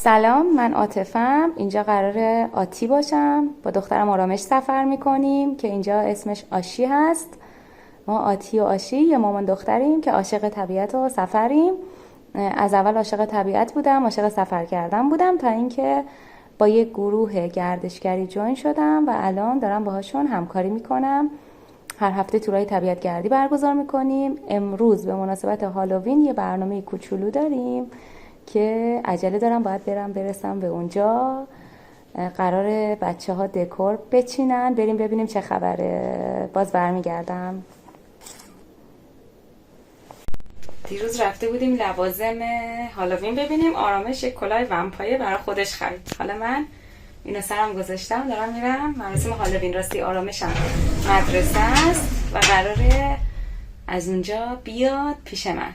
سلام، من عاطفم. اینجا قراره آتی باشم. با دخترم آرامش سفر میکنیم که اینجا اسمش آشی هست. ما آتی و آشی یه مامان دختریم که عاشق طبیعت و سفریم. از اول عاشق طبیعت بودم، عاشق سفر کردن بودم تا اینکه با یه گروه گردشگری جوین شدم و الان دارم باهاشون همکاری میکنم. هر هفته تورای طبیعت گردی برگزار میکنیم. امروز به مناسبت هالووین یه برنامه کوچولو داریم که عجله دارم، باید برسم به اونجا. قراره بچه ها دکور بچینن، بریم ببینیم چه خبره. باز برمیگردم. دیروز رفته بودیم لوازم هالووین ببینیم. آرامش یک کلاه ومپایه برای خودش خرید. حالا من اینو سرم گذاشتم، دارم میرم مراسم هالووین. راستی آرامشم مدرسه است و قراره از اونجا بیاد پیش من.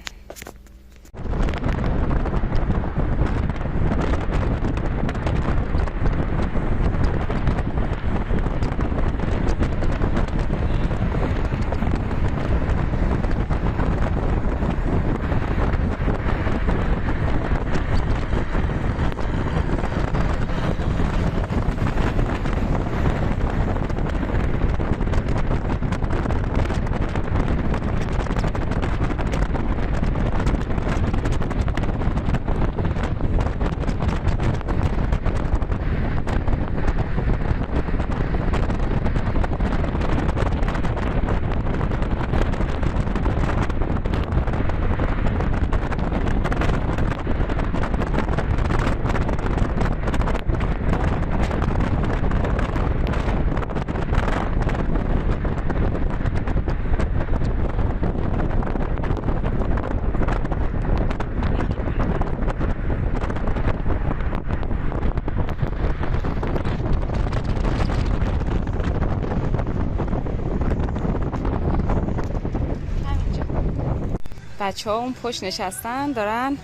بچه ها اون پشت نشستن دارن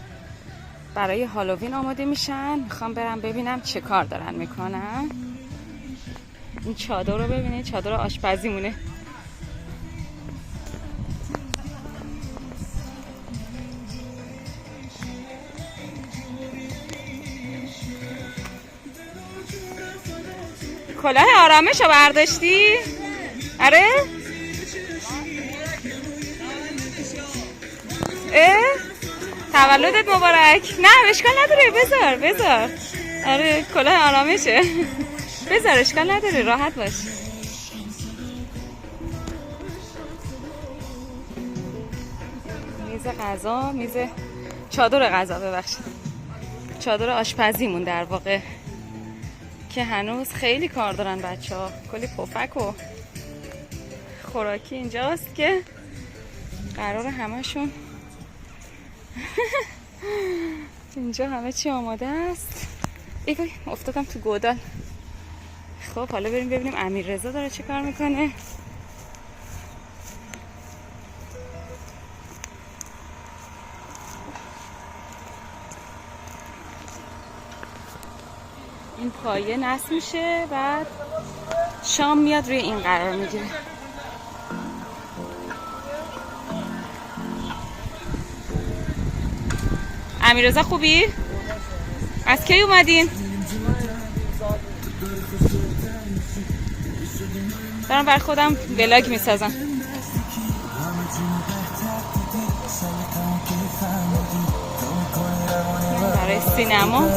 برای هالووین آماده میشن. میخوام برم ببینم چه کار دارن میکنن. این چادر رو ببینید، چادر آشپزی مونه. کلاه آرامش رو برداشتی؟ آره؟ تولدت مبارک. نه اشکال نداره، بذار. آره کلاه آرامشه. بذار اشکال نداره، راحت باش. میز غذا، چادر غذا، ببخشید، چادر آشپزیمون در واقع، که هنوز خیلی کار دارن بچه ها. کلی پفک و خوراکی اینجاست که قرار همشون اینجا همه چی آماده است. ای وای افتادم تو گودال. خب حالا بریم ببینیم امیررضا داره چه کار میکنه. این پایه نصب میشه، بعد شام میاد روی این قرار میگیره. امیررضا خوبی؟ از کی اومدین؟ دارم بر خودم ولاگ میسازم. برای سینما.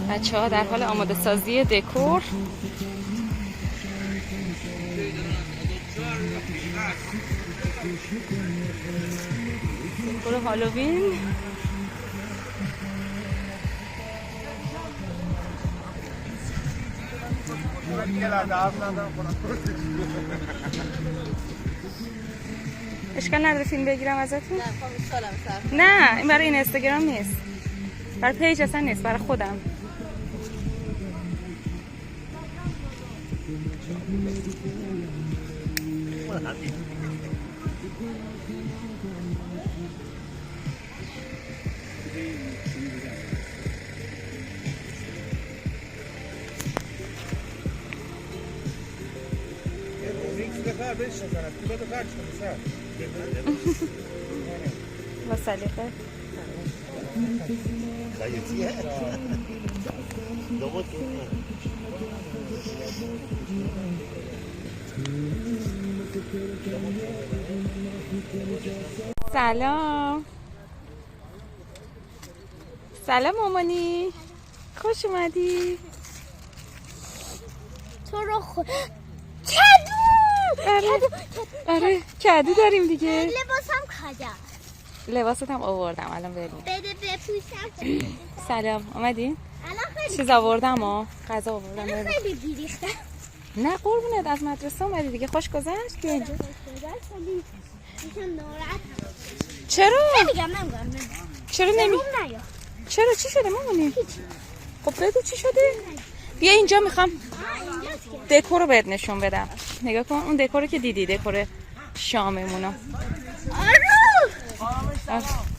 بچه ها در حال آماده سازی دکور. دکور هالووین. اشکال نداره فیلم بگیرم ازتون؟ نه این برای این اینستاگرام نیست، برای پیج اصلا نیست، برای خودم. با سلیقه سلام سلام مامانی، خوش اومدی. تو رو کدو آره کدو داریم دیگه. لباسم کجا؟ لباست هم آوردم الان بریم. بده بپوشم. سلام اومدی؟ الان خیلی چیز آوردم غذا آوردم. الان خیلی بیریختم. نه قربونت، از مدرسه اومدی دیگه، خوش گذشت که اینجا. میشم ناراحت. چرا؟ نمیگم. چرا نمی؟ چرا چی شده مامانی؟ خب بگو چی شده؟ بیا اینجا، میخوام دکور رو بهت نشون بدم. نگاه کن اون دکور که دیدی، دکور شاممونو.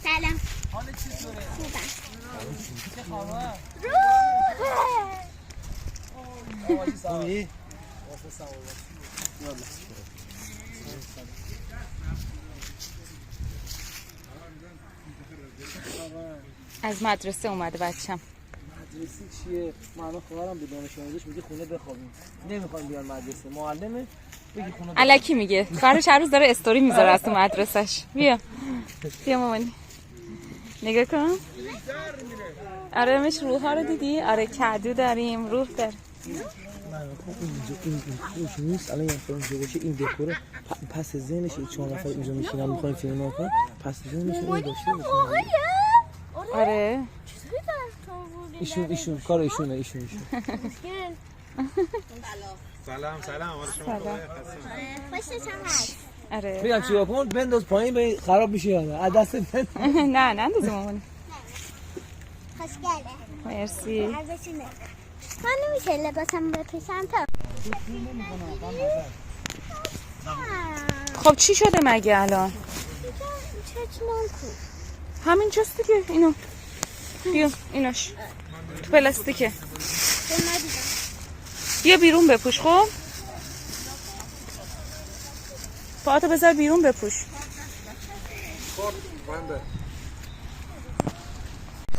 سلام. از مدرسه اومده بچم. مدرسه چیه؟ من خواهرم به دانش آموزش میگه خونه بخوابیم. نمیخوام بیان مدرسه. معلمه بگی خونه بخوابیم. الکی میگه. خواهرش هر روز داره استوری میذاره از تو مدرسش. بیا مامانی. نگاه کن. آره مش روح ها رو دیدی؟ آره کدو داریم، روح داریم. این خوش نیست. الان یه اینجا باشه این دکور پس ذهنش این 4 نفر اینجا میشینن میخوایم فیلم نکنیم، پس ذهنش این داشته باشه. آره ایشون کار ایشونه. سلام خوشتم هست. آره میگم چیکار کن، بنداز پایین به خراب میشه یا از دست نه اندازه مامانی. خوشگله. مرسی. ارزشونه. من نمیشه لباسم بپوشم تا. خب چی شده مگه الان؟ چشمام کو. همین جاست دیگه. اینو بیا، ایناش تو پلاستیکه. بیا بیرون بپوش. خب پاهاتو بذار بیرون بپوش.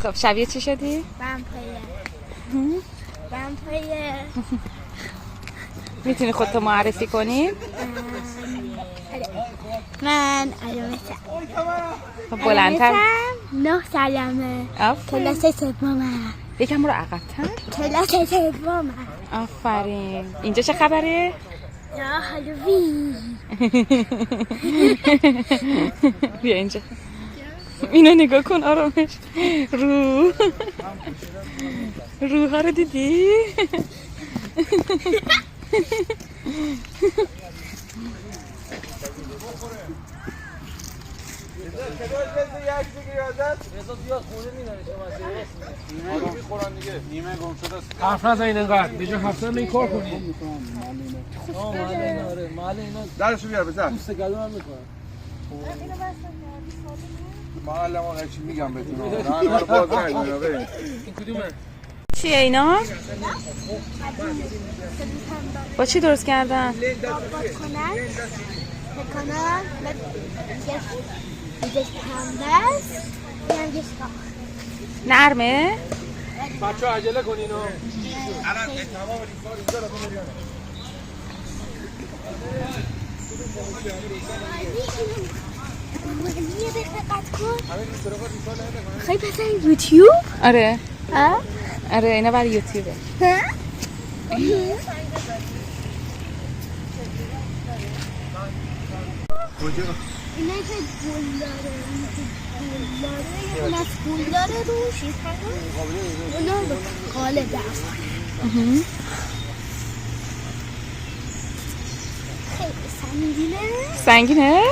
خب شبیه چی شدی؟ ومپایر. میتونی خودتو معرفی کنی؟ من آرامشم. خب بلندتر. 9 سالمه. آفرین. کلاس سومه. یکم برو عقب‌تر. کلاس سومه. آفرین. اینجا چه خبره؟ یا هالووین. بیا اینجا. اینو نگاه کن آرامش. روح ها رو دیدی؟ حرف نزنید انقدر به جا حرف نزنید کار کنید. درشو بیار بزن. دوست گلو هم میکنم. معلم آقا چی میگم بهتون. نه رو باز نگید. این کدومه؟ چیه اینا؟ با چی درست کردن؟ نرمه؟ بچه ها عجله کنینو. خیلی بزنید یوتیوب؟ آره اینا برای یوتیوبه. اینا که گل داره اون از گل داره روش اونا رو قالب خیلی سنگینه؟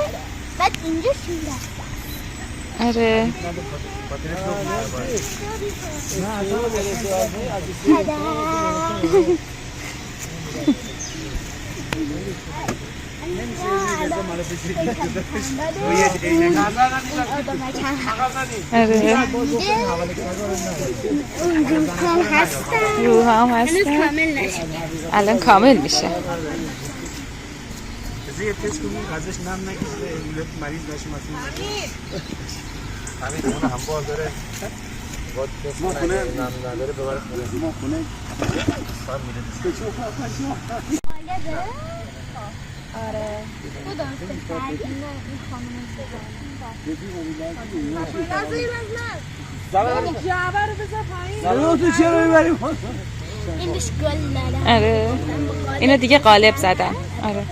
بعد اینجا شیر هستن. آره روح هم هستن. الان کامل میشه. بذار یه تست کنیم ازش نم نکشه مریض نشه مثلا همین اون هم بار داره با تست کنه نم نداره ببره خونه سام میره آره تو درست کردی نه این خانم تو چرا میبریم؟ این دیش گل نداره آره اینو دیگه قالب زدم. آره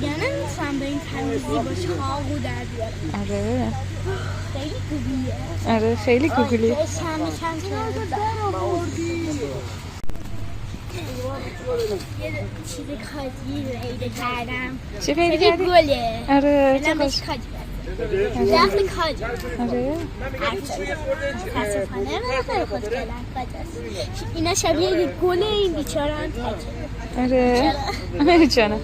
یعنی نمیتونم به این تمیزی باشه خواهو در بیارم آره خیلی خوبیه آره خیلی گوگلی. چند یه چیز کاجی پیدا کردم چی پیدا خیلی کردی؟ گله آره چه الان خوش. بهش کاج برد دفل کاج آره متاسفانه من خیلی خود کلم کاج اینا شبیه یه گله این بیچاره هم تکه آره آره جانم.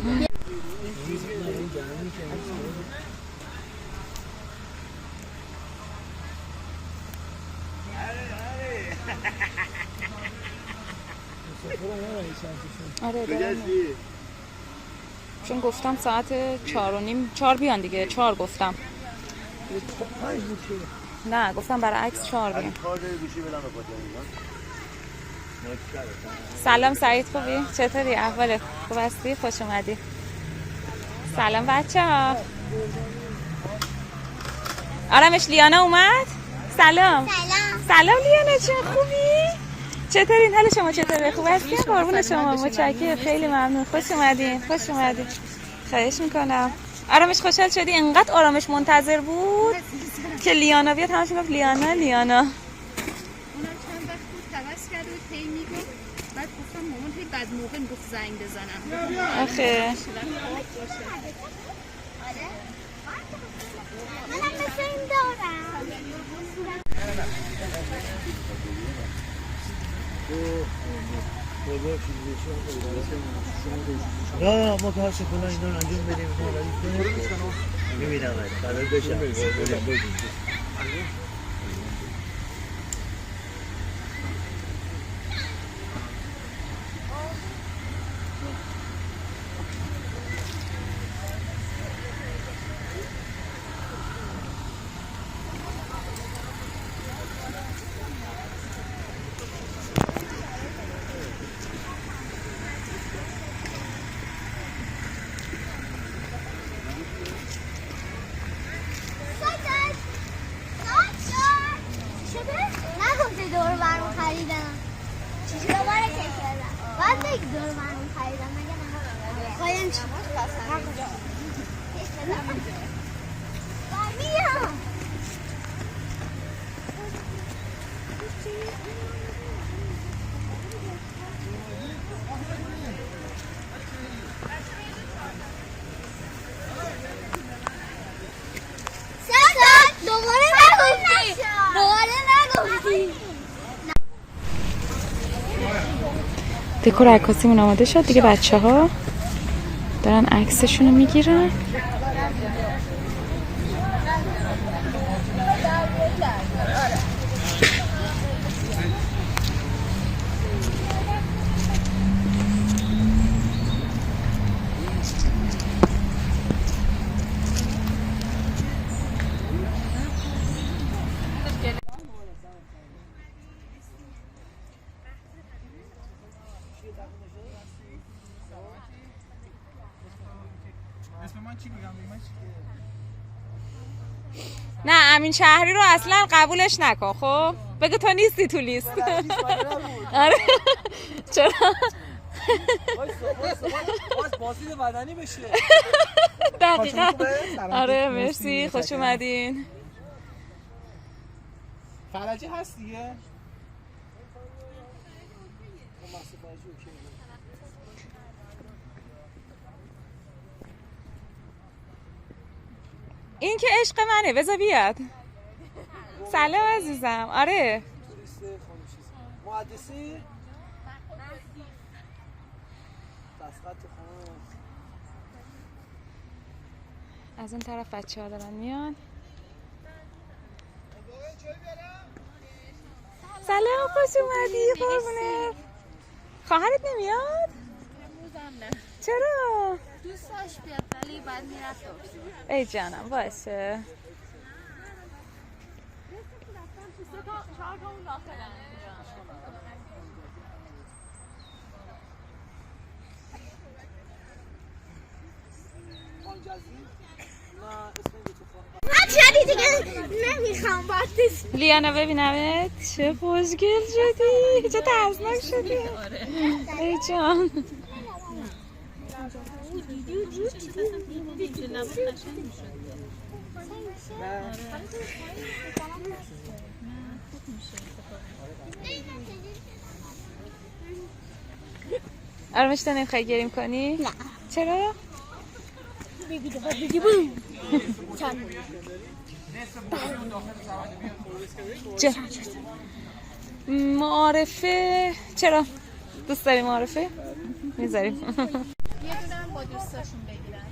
آره دارم. چون گفتم ساعت 4:30 4 بیان دیگه 4 گفتم. نه گفتم برای عکس 4 بیان. سلام سعید خوبی؟ چطوری؟ احوالت؟ خوب هستی؟ خوش اومدی. سلام بچه ها. آرامش لیانا اومد؟ سلام. سلام لیانا چه خوبی؟ چطورین؟ حال شما چطوره؟ خوب هستی؟ قربون شما متشکرم خیلی ممنون. خوش اومدین. خوش اومدین. خواهش میکنم. آرامش خوشحال شدی؟ انقدر آرامش منتظر بود که لیانا بیاد همش گفت لیانا لیانا. اونم چند وقت بود تماس کرد و هی میگفت بعد گفتم مامان هی بعد موقع میگفت زنگ بزنم آخه منم مثل این دارم نه ما که هرچه کنن اینا رو انجام بدیم میبینم برای بشم نگفتی دور برم خریدم چیزی رو باره که کردم باید بگی دور برم خریدم مگه نه خواهیم چی؟ بیا دوباره نگفتی دکور عکاسیمون آماده شد دیگه. بچه ها دارن عکسشون رو میگیرن. اسم من چی بگم؟ نه امین شهری رو اصلا قبولش نکن. خب بگو تو نیستی تو لیست. آره چرا؟ بازدید بدنی بشه. دقیقاً. آره مرسی خوش اومدین. فرجی هست دیگه؟ این که عشق منه بذار بیاد. سلام عزیزم. آره مهندسی از اون طرف بچه ها دارن میان. سلام خوش اومدی. قربونت. خواهرت نمیاد؟ چرا؟ دوست داشت بیاد سالی بعد میرفت دکتر. ای جانم باشه. شدی دیگه نمیخوام باتیس. لیانا ببینمت چه خوشگل شدی، چه ترسناک شدی. ای جان آرامش تو نمیخوای گریم کنی؟ نه. چرا؟ معارفه چرا؟ دوست داری معارفه؟ میذاریم. یه دونه هم با دوستاشون بگیرن.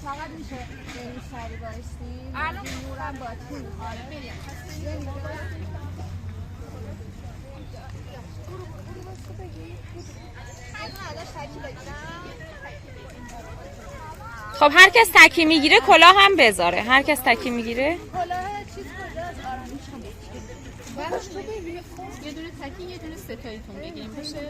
فقط میشه این سری بایستی. الان نورم باید. آره بریم. خب هر کس تکی میگیره کلاه هم بذاره. هر کس تکی میگیره کلاه چیز کجاست؟ آرامیش هم بگیریم. براش تو بگیر. یه دونه تکی یه دونه ستاییتون بگیریم بشه.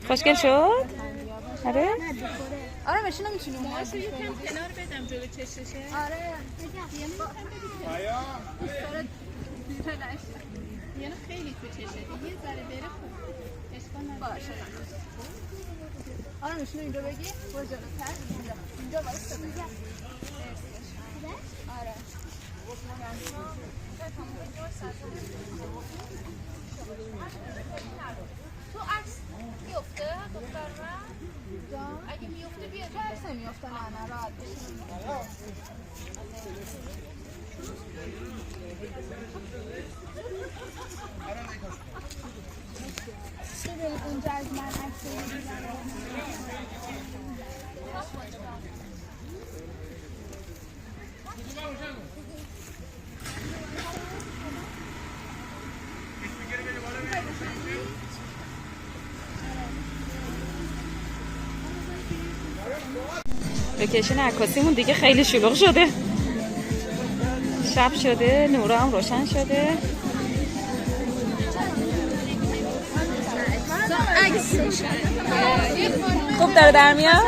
خوشگل شد؟ آره؟ آره ماشینا میتونیم واسه یکم کنار بدم جلو چششه. آره یعنی خیلی تو چشه یه ذره بره خوب اشکال نداره. باشه آره ماشینا اینجا بگی برو جلوتر اینجا واسه بگی. آره تو عکس میفته دختر من؟ اگه میفته بیا تو عکس نمیفته نه راحت بشین. اونجا از من عکس لوکیشن عکاسیمون دیگه خیلی شلوغ شده. شب شده، نورا هم روشن شده. خوب داره در میاد؟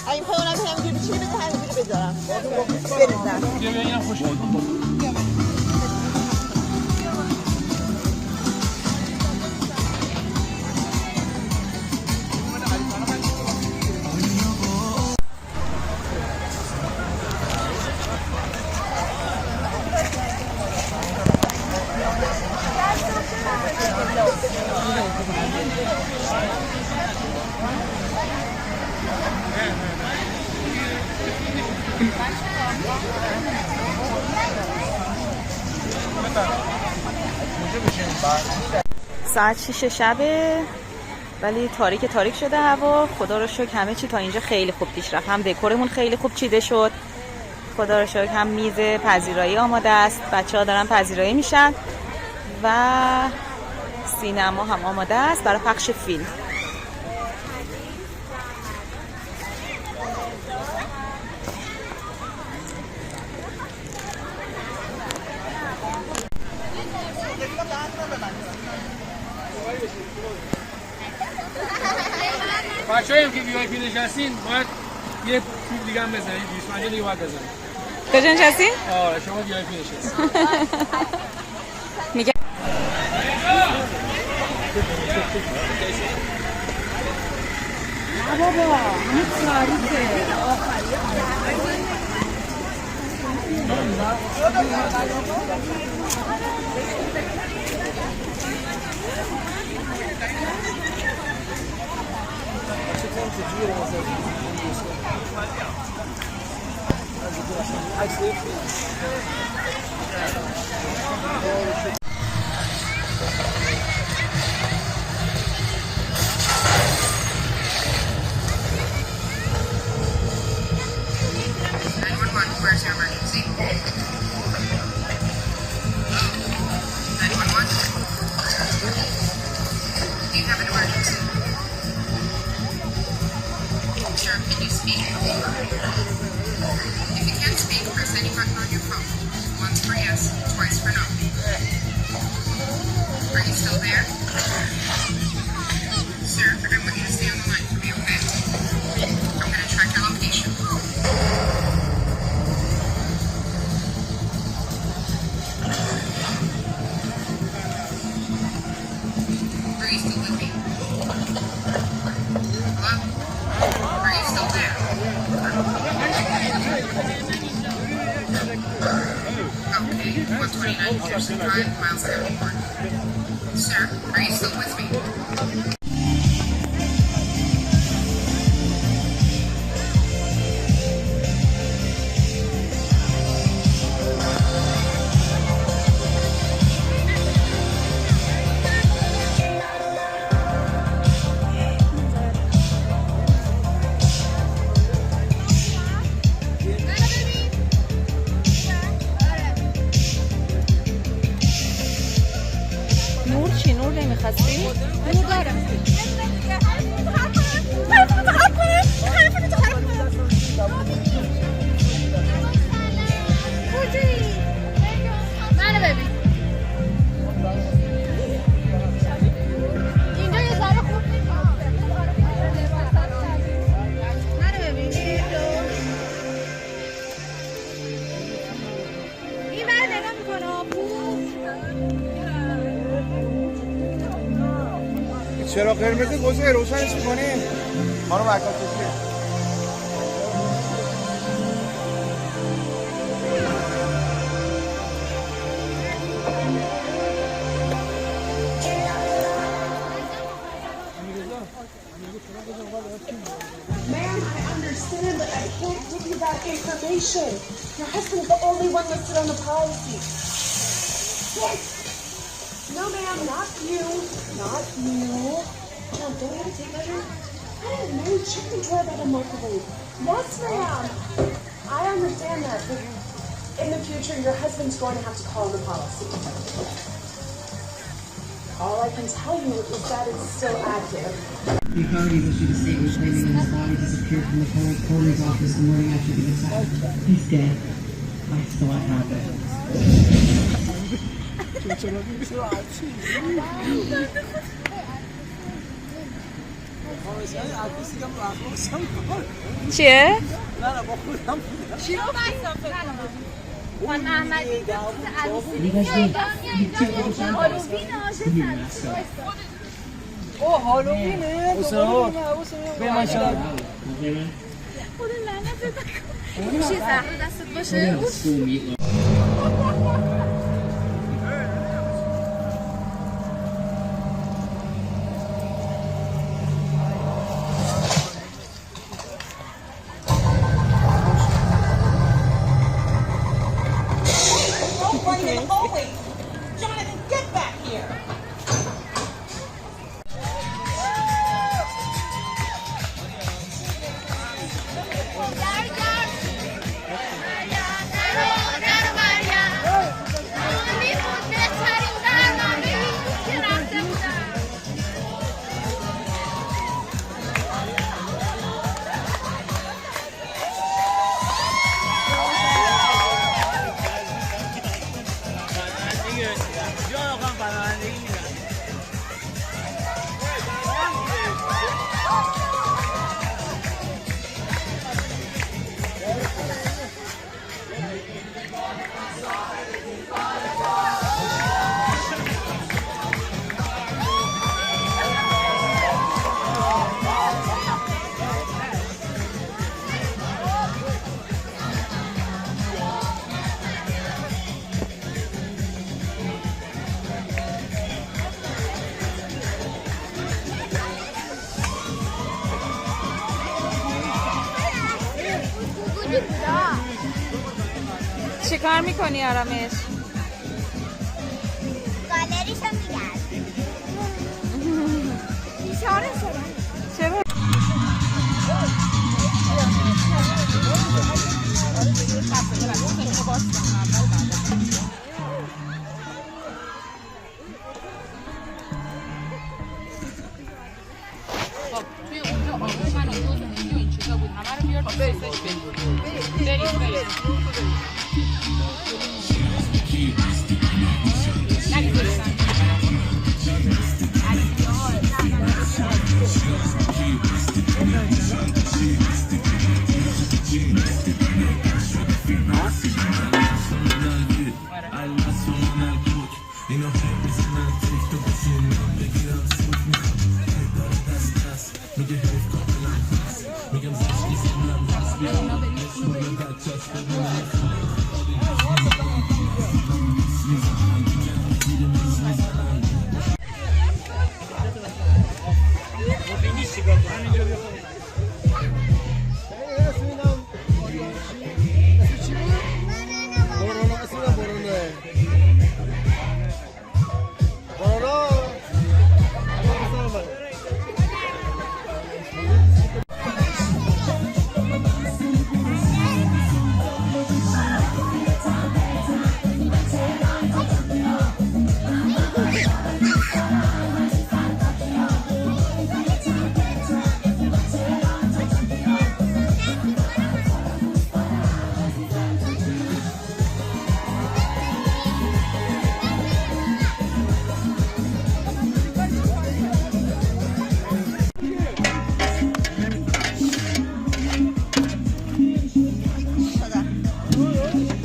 اگه میخوای اونم همینجوری بچینی بده همینجوری بذارم بریزم بیا اینم خوش ساعت 6 شبه ولی تاریک شده هوا. خدا رو شکر همه چی تا اینجا خیلی خوب پیش رفت. هم دکورمون خیلی خوب چیده شد، خدا رو شکر. هم میز پذیرایی آماده است، بچه‌ها دارن پذیرایی میشن و سینما هم آماده است برای پخش فیلم. بچه‌هایی که وی آی پی نشستین باید یه فیلم دیگه هم بزنید. 25 دیگه باید بزنید. کجا نشستین؟ آره شما وی آی پی نشستین. میگه بابا همین تاریکه Where's your emergency? 911? Do you have an emergency? Sir, can you speak? If you can't speak, press any button on your phone. Once for yes, twice for no. Are you still there? Sir, I want you to stay on the line for me, okay? I'm going to track your location. Are you still with me? Hello? Are you still there? Okay, 129 Pearson Drive, miles 71. Sir, are you still with me? نور نمیخواستی؟ نور دارم. منو ببین. اینجا یه ذره خوب میکنم. منو ببین. این بر نگاه میکنه. چرا قرمز گوزه روشنش میکنیم؟ خانم عکاسی Ma'am, I understand, but I can't give you that information. Your husband's the only one listed on the policy. Yes. No, ma'am, not you. Not you. John, don't you have a tape measure? I didn't know. Check the drawer by the microwave. Yes, ma'am. I understand that, but in the future, your husband's going to have to call the policy. All I can tell you is that it's still active. The authorities issued a statement claiming that his body disappeared from the coroner's office the morning after the attack. He's dead. I saw it happen. چیه؟ چی رو خان احمدی اوه هالووینه به من شد خود لعنتت کنه میشه زهر دستت باشه Jonathan, get back here! چه کار میکنی آرامش؟ گالریشو میگرد بیچاره شدم. چرا؟ خب توی اونجا آقای من و دوزمونی و این چیزا بود همه رو بیار بریم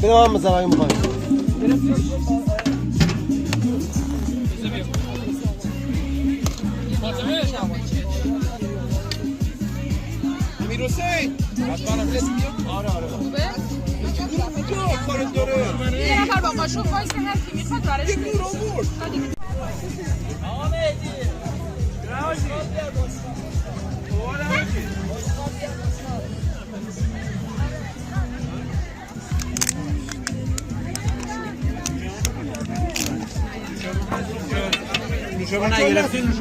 اینو هم بزن اگه میخوایی امیر حسین حتما هم رسید آره خوبه؟ کارت داره یه نفر با قاشق وایسه هر کی میخواد برش یک نور آورد آقا مهدی شما نگرفتین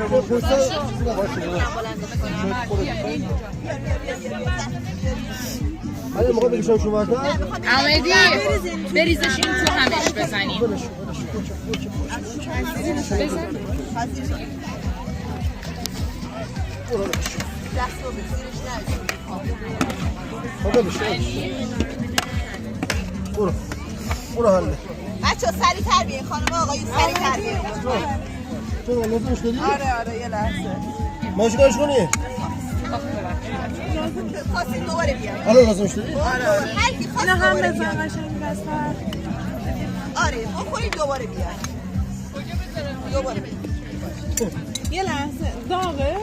حالا موقع بگیشم شما احمدی بریزش این تو همش بزنیم برو حله بچه ها سریع تر بیاین خانم آقایی سریع تر بیاین چون لازمش داری؟ آره یه لحظه ما چیکارش کنی؟ خواستین دوباره بیاین الان لازمش داری؟ آره هر کی خواست دوباره بیاین آره بخورید دوباره بیاین دوباره بیاین یه لحظه داغه؟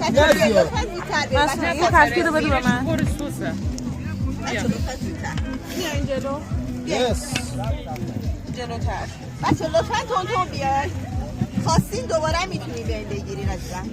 بچه بیاین لطفا زودتر بیاین مثلا یه ترکیه رو بده به من بچه لطفا زودتر بیاین جلو یس جلوتر بچه لطفا تون بیاین خواستین دوباره میتونید بیاین بگیرین عزیزم